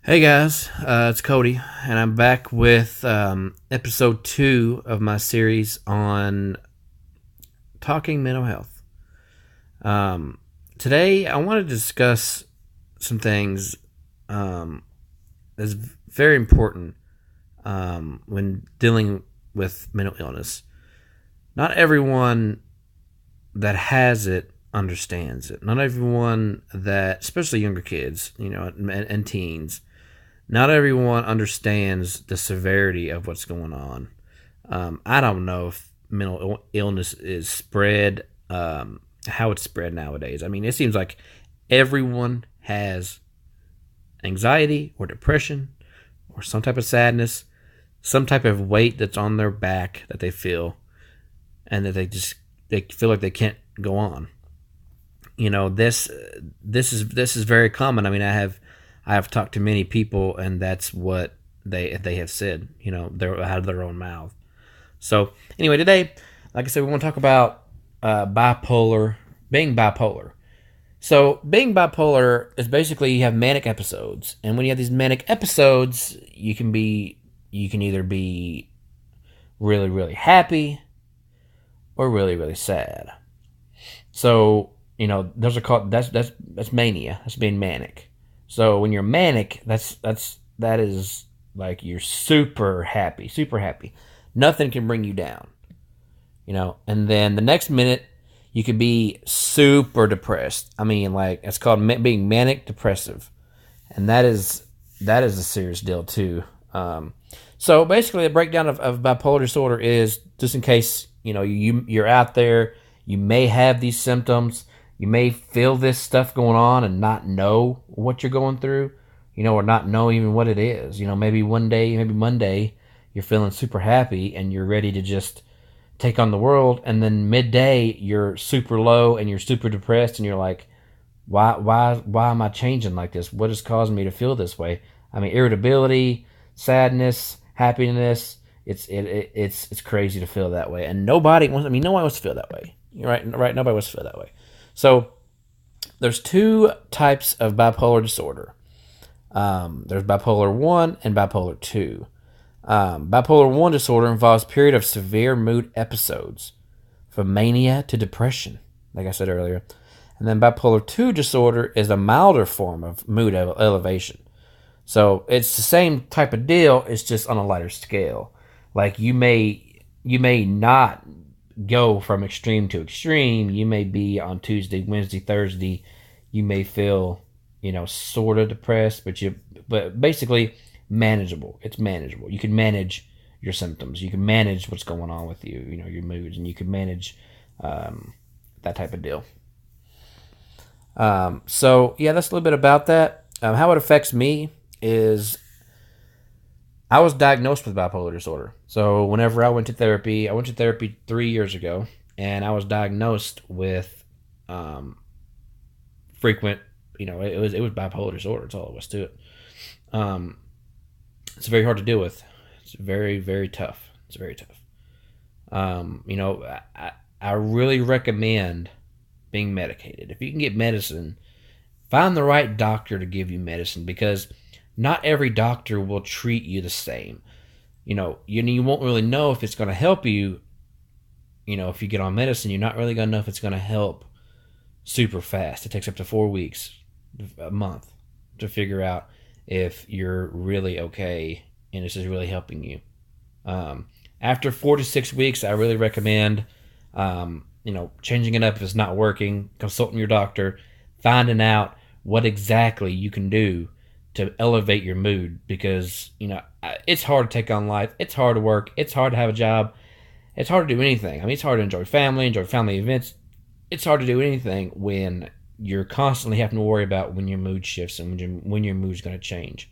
Hey guys, it's Cody, and I'm back with episode 2 of my series on talking mental health. Um, Today, I want to discuss some things that's very important when dealing with mental illness. Not everyone that has it understands it. Not everyone that, especially younger kids, and teens, not everyone understands the severity of what's going on. I don't know if mental illness is spread, how it's spread nowadays. I mean, it seems like everyone has anxiety or depression or some type of sadness, some type of weight that's on their back that they feel, and that they feel like they can't go on. This is very common. I mean, I have talked to many people, and that's what they have said. They're out of their own mouth. So anyway, today, like I said, we want to talk about being bipolar. So being bipolar is basically you have manic episodes, and when you have these manic episodes, you can either be really really happy or really really sad. So those are called that's mania. That's being manic. So when you're manic, that is like you're super happy, super happy. Nothing can bring you down. And then the next minute you could be super depressed. I mean, like it's called being manic depressive, and that is a serious deal too. So basically, a breakdown of bipolar disorder is, just in case you're out there, you may have these symptoms. You may feel this stuff going on and not know what you're going through, or not know even what it is. Maybe one day, maybe Monday, you're feeling super happy and you're ready to just take on the world, and then midday you're super low and you're super depressed, and you're like, why am I changing like this? What is causing me to feel this way? I mean, irritability, sadness, happiness. It's crazy to feel that way, and nobody wants. I mean, nobody wants to feel that way. Right. Nobody wants to feel that way. So there's two types of bipolar disorder. There's bipolar 1 and bipolar 2. Bipolar 1 disorder involves a period of severe mood episodes, from mania to depression, like I said earlier. And then bipolar 2 disorder is a milder form of mood elevation. So it's the same type of deal, it's just on a lighter scale. Like you may not go from extreme to extreme. You may be on Tuesday, Wednesday, Thursday. You may feel, sort of depressed, but basically manageable. It's manageable. You can manage your symptoms. You can manage what's going on with you. Your moods, and you can manage that type of deal. So yeah, that's a little bit about that. How it affects me is I was diagnosed with bipolar disorder. So whenever I went to therapy 3 years ago, and I was diagnosed with frequent. It was bipolar disorder. That's all it was to it. It's very hard to deal with. It's very very tough. It's very tough. I really recommend being medicated. If you can get medicine, find the right doctor to give you medicine, because not every doctor will treat you the same. You won't really know if it's going to help you. If you get on medicine, you're not really going to know if it's going to help super fast. It takes up to 4 weeks, a month, to figure out if you're really okay and this is really helping you. After 4 to 6 weeks, I really recommend, changing it up if it's not working, consulting your doctor, finding out what exactly you can do to elevate your mood, because it's hard to take on life. It's hard to work. It's hard to have a job. It's hard to do anything. I mean, it's hard to enjoy family events. It's hard to do anything when you're constantly having to worry about when your mood shifts and when your mood's going to change.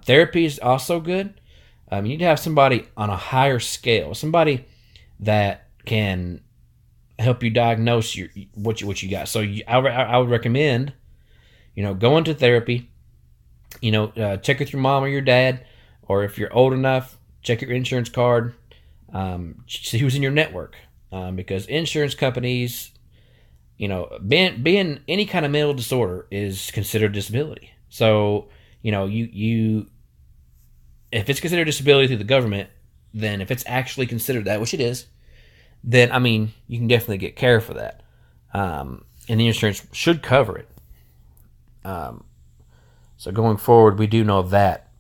Therapy is also good. You need to have somebody on a higher scale, somebody that can help you diagnose what you got. So I would recommend, going to therapy. Check with your mom or your dad, or if you're old enough, check your insurance card. See who's in your network, because insurance companies, being any kind of mental disorder is considered disability. So you if it's considered a disability through the government, then if it's actually considered that, which it is, then you can definitely get care for that, and the insurance should cover it. So going forward, we do know that.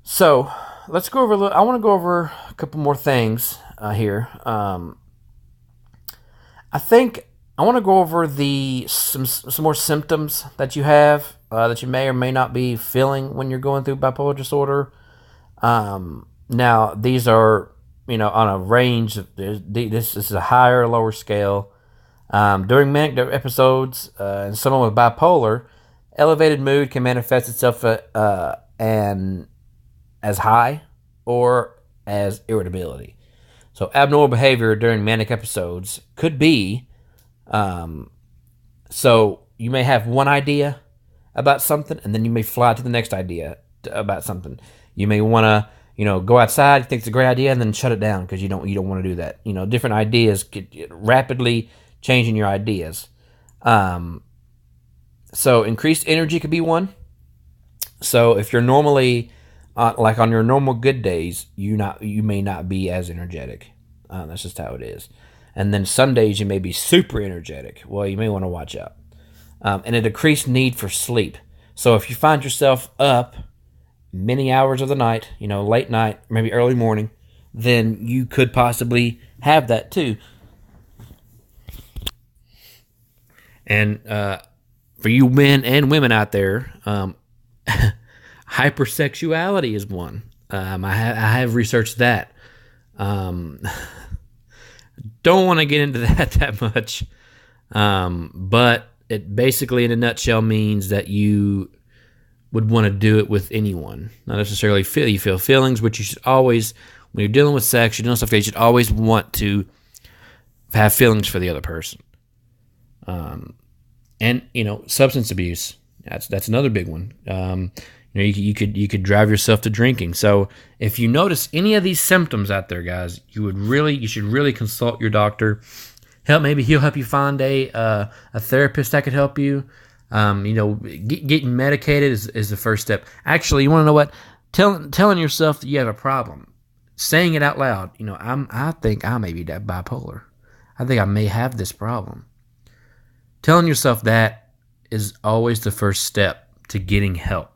So let's go over. I want to go over a couple more things here. I think I want to go over some more symptoms that you have that you may or may not be feeling when you're going through bipolar disorder. Now these are on a range. This is a higher or lower scale. During manic episodes and someone with bipolar, elevated mood can manifest itself as high or as irritability. So abnormal behavior during manic episodes could be, so you may have one idea about something, and then you may fly to the next idea about something. You may want to, go outside, you think it's a great idea, and then shut it down because you don't want to do that. Different ideas could rapidly changing your ideas. So increased energy could be one. So if you're normally like on your normal good days, you may not be as energetic. That's just how it is. And then some days you may be super energetic. Well, you may want to watch out. And a decreased need for sleep. So if you find yourself up many hours of the night, late night, maybe early morning, then you could possibly have that too. And for you men and women out there, hypersexuality is one. I have researched that. Don't want to get into that much, but it basically, in a nutshell, means that you would want to do it with anyone. Not necessarily you feel feelings, which you should always, when you're dealing with sex, you're doing stuff, you should always want to have feelings for the other person. And substance abuse. That's another big one. You could drive yourself to drinking. So if you notice any of these symptoms out there, guys, you should really consult your doctor. Maybe he'll help you find a therapist that could help you. Getting medicated is the first step. Actually, you want to know what? Telling yourself that you have a problem, saying it out loud. I think I may be bipolar. I think I may have this problem. Telling yourself that is always the first step to getting help.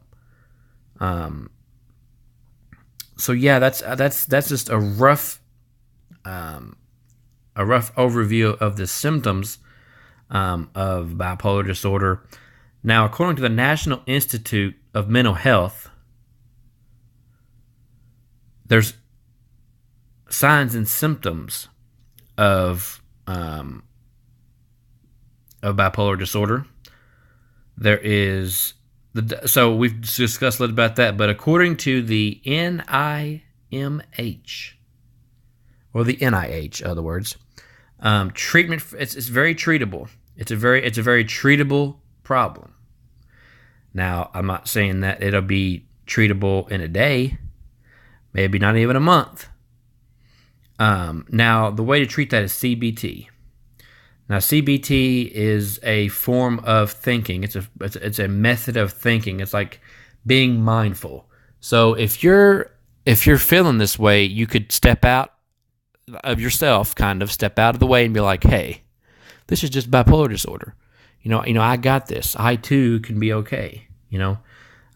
So yeah, that's just a rough overview of the symptoms of bipolar disorder. Now, according to the National Institute of Mental Health, there's signs and symptoms of bipolar disorder. There is so we've discussed a little about that, but according to the NIMH, or the NIH, other words, treatment it's very treatable. It's a very treatable problem. Now, I'm not saying that it'll be treatable in a day, maybe not even a month. Now, the way to treat that is CBT. Now, CBT is a form of thinking. It's a method of thinking. It's like being mindful. So if you're feeling this way, you could step out of yourself, kind of step out of the way and be like, hey, this is just bipolar disorder. I got this. I too can be okay.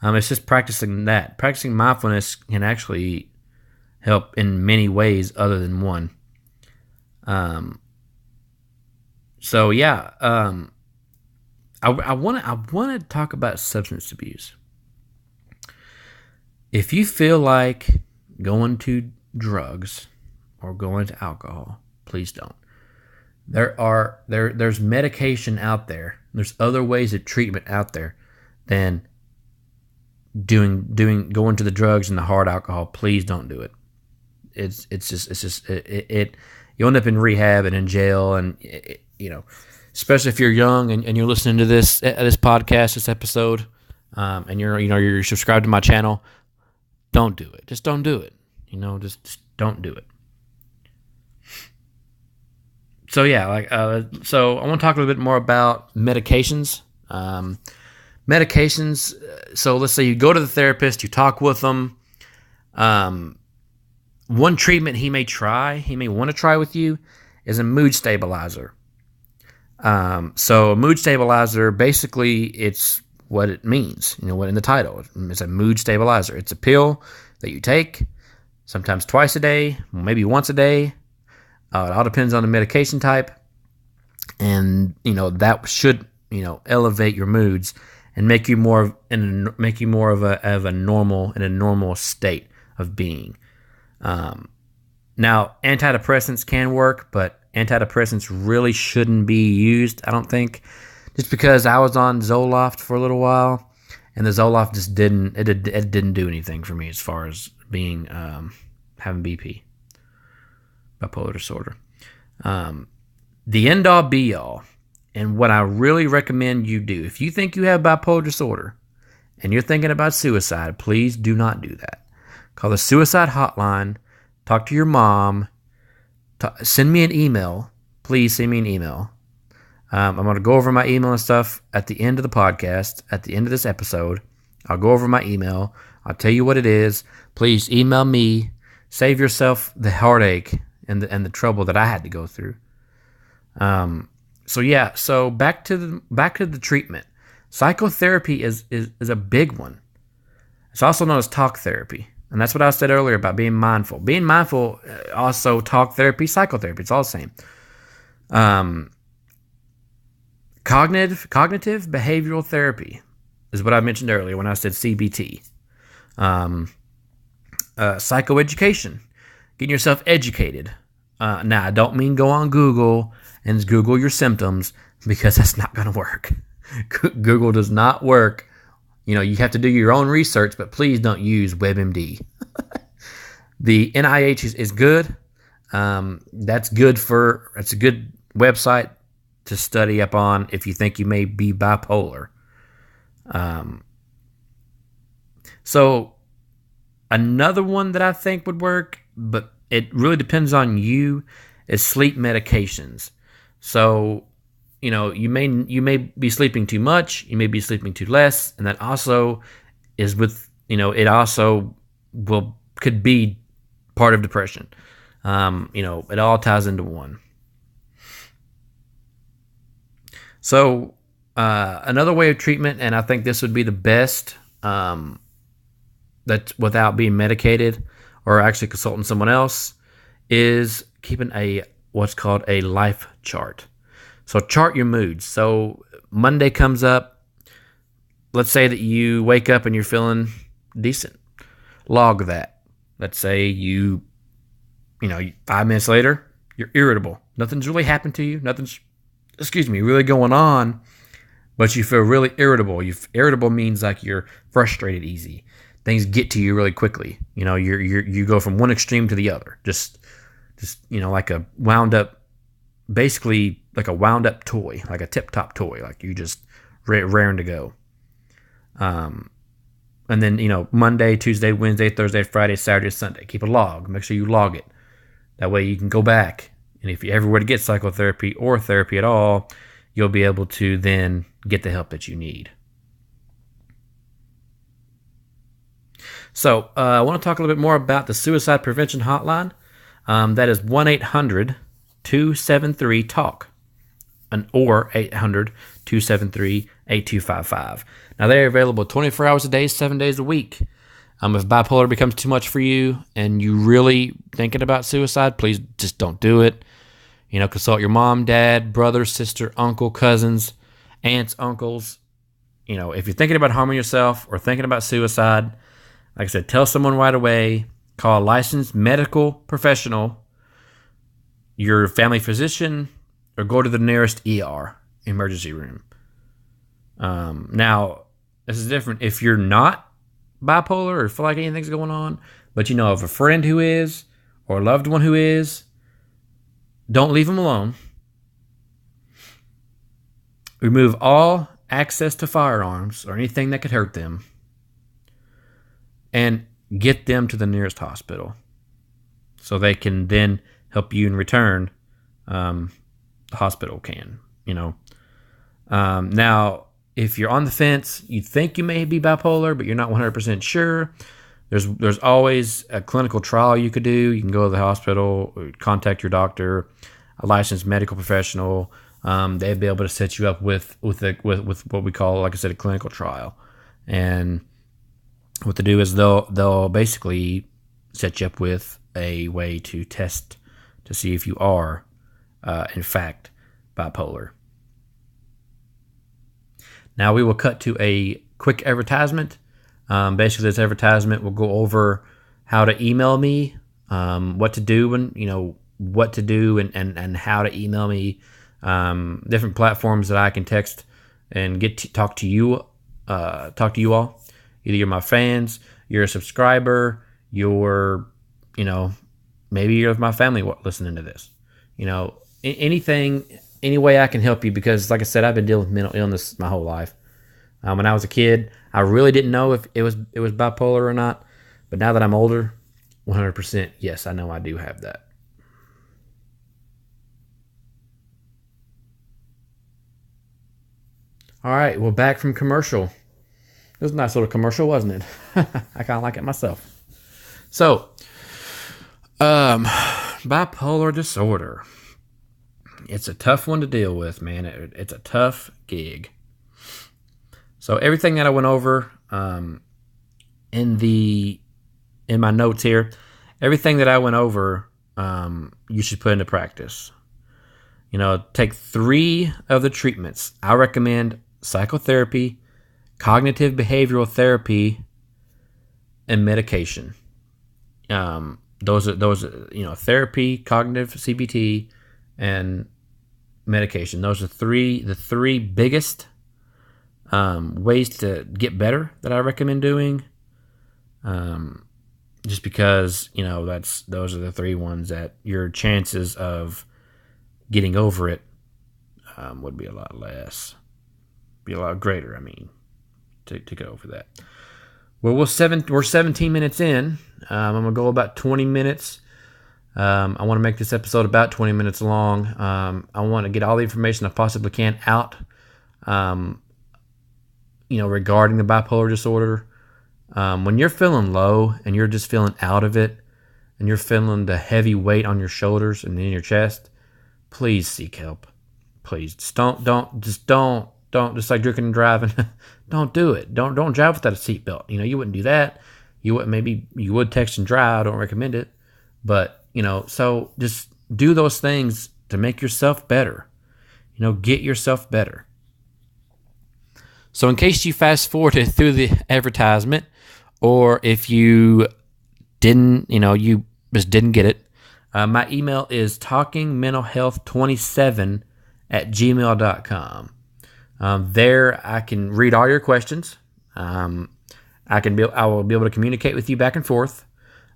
It's just practicing that. Practicing mindfulness can actually help in many ways other than one. So yeah, I want to talk about substance abuse. If you feel like going to drugs or going to alcohol, please don't. There's medication out there. There's other ways of treatment out there than going to the drugs and the hard alcohol. Please don't do it. It's just you end up in rehab and in jail, and especially if you're young and you're listening to this podcast, this episode, and you're subscribed to my channel. Don't do it. Just don't do it. Just don't do it. So yeah, so I want to talk a little bit more about medications. Medications. So let's say you go to the therapist, you talk with them. One treatment he may want to try with you is a mood stabilizer. So a mood stabilizer, basically, it's what it means. What in the title. It's a mood stabilizer. It's a pill that you take, sometimes twice a day, maybe once a day. It all depends on the medication type, and that should elevate your moods and make you more of a normal state of being. Now, antidepressants can work, but antidepressants really shouldn't be used, I don't think, just because I was on Zoloft for a little while, and the Zoloft just didn't do anything for me as far as being having BP, bipolar disorder. The end all be all, and what I really recommend you do, if you think you have bipolar disorder and you're thinking about suicide, please do not do that. Call the suicide hotline. Talk to your mom. Send me an email. Please send me an email. I'm going to go over my email and stuff at the end of the podcast, at the end of this episode. I'll go over my email. I'll tell you what it is. Please email me. Save yourself the heartache and the trouble that I had to go through. So back to the treatment. Psychotherapy is a big one. It's also known as talk therapy. And that's what I said earlier about being mindful. Being mindful, also talk therapy, psychotherapy, it's all the same. Cognitive behavioral therapy is what I mentioned earlier when I said CBT. Psychoeducation, getting yourself educated. Now, I don't mean go on Google and Google your symptoms, because that's not going to work. Google does not work. You have to do your own research, but please don't use WebMD. The NIH is good. That's a good website to study up on if you think you may be bipolar. So another one that I think would work, but it really depends on you, is sleep medications. So you may be sleeping too much, you may be sleeping too less, and that also is it also could be part of depression. It all ties into one. So another way of treatment, and I think this would be the best, that's without being medicated or actually consulting someone else, is keeping what's called a life chart. So chart your moods. So Monday comes up. Let's say that you wake up and you're feeling decent. Log that. Let's say 5 minutes later, you're irritable. Nothing's really happened to you. Nothing's, really going on, but you feel really irritable. Irritable means like you're frustrated easy. Things get to you really quickly. You go from one extreme to the other. Just like a wound up, basically like a wound up toy, like a tip top toy, like you just raring to go. And then, Monday, Tuesday, Wednesday, Thursday, Friday, Saturday, Sunday, keep a log. Make sure you log it. That way you can go back. And if you ever were to get psychotherapy or therapy at all, you'll be able to then get the help that you need. So I want to talk a little bit more about the suicide prevention hotline. That is 1-800-273-TALK or 800-273-8255. Now, they're available 24 hours a day, 7 days a week. If bipolar becomes too much for you and you really thinking about suicide, please just don't do it. Consult your mom, dad, brother, sister, uncle, cousins, aunts, uncles. If you're thinking about harming yourself or thinking about suicide, like I said, tell someone right away. Call a licensed medical professional, your family physician, or go to the nearest ER, emergency room. Now, this is different if you're not bipolar or feel like anything's going on, but you know of a friend who is or a loved one who is, don't leave them alone. Remove all access to firearms or anything that could hurt them, and get them to the nearest hospital so they can then help you in return. The hospital can, Now, if you're on the fence, you think you may be bipolar, but you're not 100% sure, there's always a clinical trial you could do. You can go to the hospital, or contact your doctor, a licensed medical professional. They'd be able to set you up with what we call, like I said, a clinical trial. And what they do is they'll basically set you up with a way to test to see if you are, in fact, bipolar. Now we will cut to a quick advertisement. Basically, this advertisement will go over how to email me, what to do, and what to do, and how to email me. Different platforms that I can text and get to talk to you all. Either you're my fans, you're a subscriber, maybe you're my family listening to this. Anything, any way I can help you, because like I said, I've been dealing with mental illness my whole life. When I was a kid, I really didn't know if it was bipolar or not. But now that I'm older, 100%, yes, I know I do have that. All right, well, back from commercial. It was a nice little commercial, wasn't it? I kind of like it myself. So, bipolar disorder. It's a tough one to deal with, man. It's a tough gig. So everything that I went over in my notes here, everything that I went over, you should put into practice. Take 3 of the treatments. I recommend psychotherapy, cognitive behavioral therapy, and medication. Those are therapy, cognitive CBT, and medication. Those are the three biggest ways to get better that I recommend doing. Just because those are the 3 ones that your chances of getting over it would be a lot less, be a lot greater. I mean, to get over that. Well, we're 17 minutes in. I'm gonna go about 20 minutes. I want to make this episode about 20 minutes long. I want to get all the information I possibly can out, regarding the bipolar disorder. When you're feeling low and you're just feeling out of it, and you're feeling the heavy weight on your shoulders and in your chest, please seek help. Please don't just like drinking and driving. Don't do it. Don't drive without a seatbelt. You wouldn't do that. Maybe you would text and drive. I don't recommend it, but so just do those things to make yourself better. Get yourself better. So in case you fast forwarded through the advertisement, or if you didn't, you just didn't get it, my email is talkingmentalhealth27@gmail.com. There I can read all your questions. I will be able to communicate with you back and forth.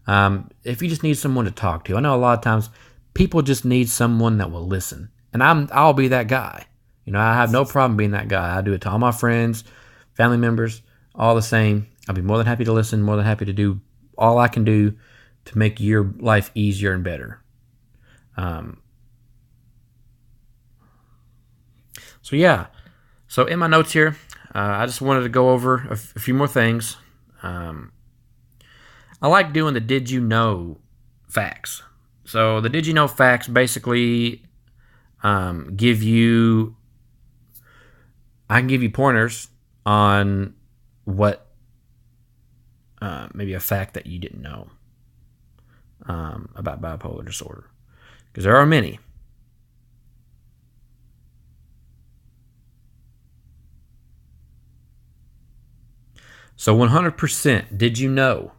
If you just need someone to talk to, I know a lot of times people just need someone that will listen, and I'll be that guy. I have no problem being that guy. I do it to all my friends, family members, all the same. I'll be more than happy to listen, more than happy to do all I can do to make your life easier and better. So in my notes here, I just wanted to go over a few more things. I like doing the did you know facts. So the did you know facts basically give you pointers on what maybe a fact that you didn't know about bipolar disorder, because there are many. So 100%, did you know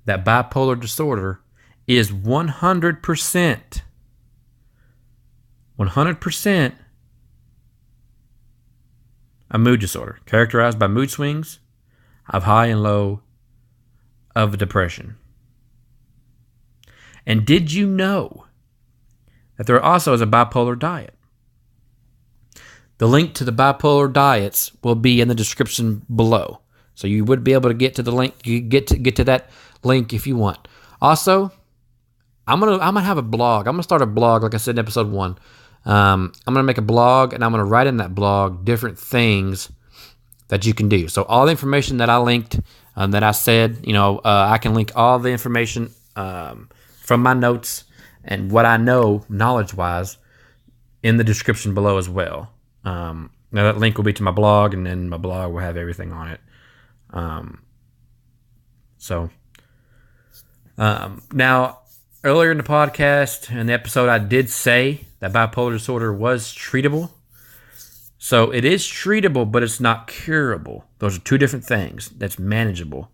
that bipolar disorder is 100% a mood disorder characterized by mood swings of high and low of depression? And did you know that there also is a bipolar diet? The link to the bipolar diets will be in the description below. So you would be able to get to the link. You get to that link if you want. Also, I'm gonna have a blog. I'm gonna start a blog, like I said in episode 1. I'm gonna make a blog, and I'm gonna write in that blog different things that you can do. So all the information that I linked, that I said, I can link all the information from my notes and what I know knowledge-wise in the description below as well. Now that link will be to my blog, and then my blog will have everything on it. Now, earlier in the podcast, in the episode, I did say that bipolar disorder was treatable. So it is treatable, but it's not curable. Those are two different things. That's manageable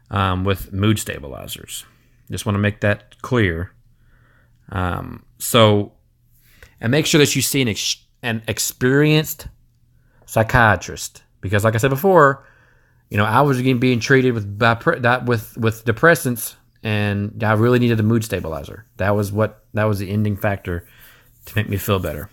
with mood stabilizers. Just want to make that clear. And make sure that you see an experienced psychiatrist, because, like I said before, I was being treated with depressants, and I really needed a mood stabilizer. That was the ending factor to make me feel better.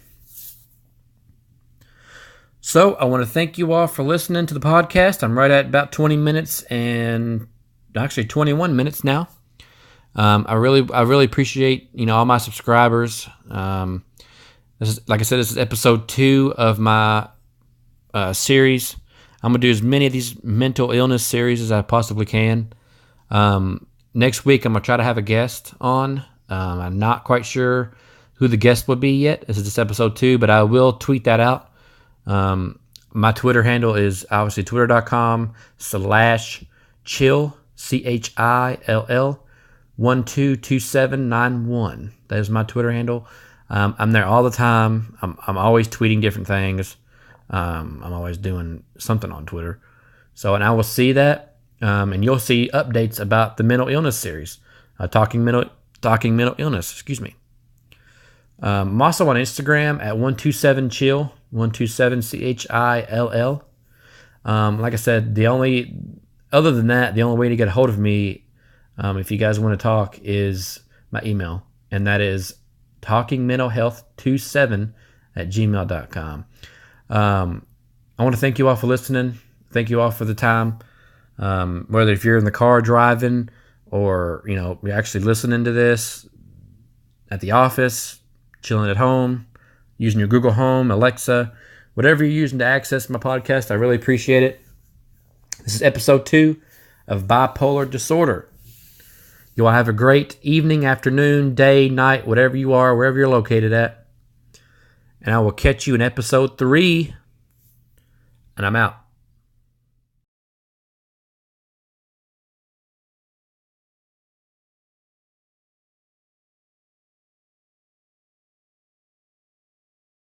So I want to thank you all for listening to the podcast. I'm right at about 20 minutes, and actually 21 minutes now. I really appreciate all my subscribers. This is, like I said, this is episode 2 of my series. I'm gonna do as many of these mental illness series as I possibly can. Next week, I'm gonna try to have a guest on. I'm not quite sure who the guest would be yet. This is just episode 2, but I will tweet that out. My Twitter handle is obviously twitter.com/chill, CHILL 122791. That is my Twitter handle. I'm there all the time. I'm always tweeting different things. I'm always doing something on Twitter. And I will see that, and you'll see updates about the mental illness series, talking mental illness. Excuse me. I'm also on Instagram at 127chill, 127CHILL. Like I said, the only way to get a hold of me, if you guys want to talk, is my email, and that is talkingmentalhealth27@gmail.com. I want to thank you all for listening. Thank you all for the time. Whether if you're in the car driving, or you're actually listening to this at the office, chilling at home, using your Google Home, Alexa, whatever you're using to access my podcast, I really appreciate it. This is episode 2 of Bipolar Disorder. You all have a great evening, afternoon, day, night, whatever you are, wherever you're located at. And I will catch you in episode 3. And I'm out.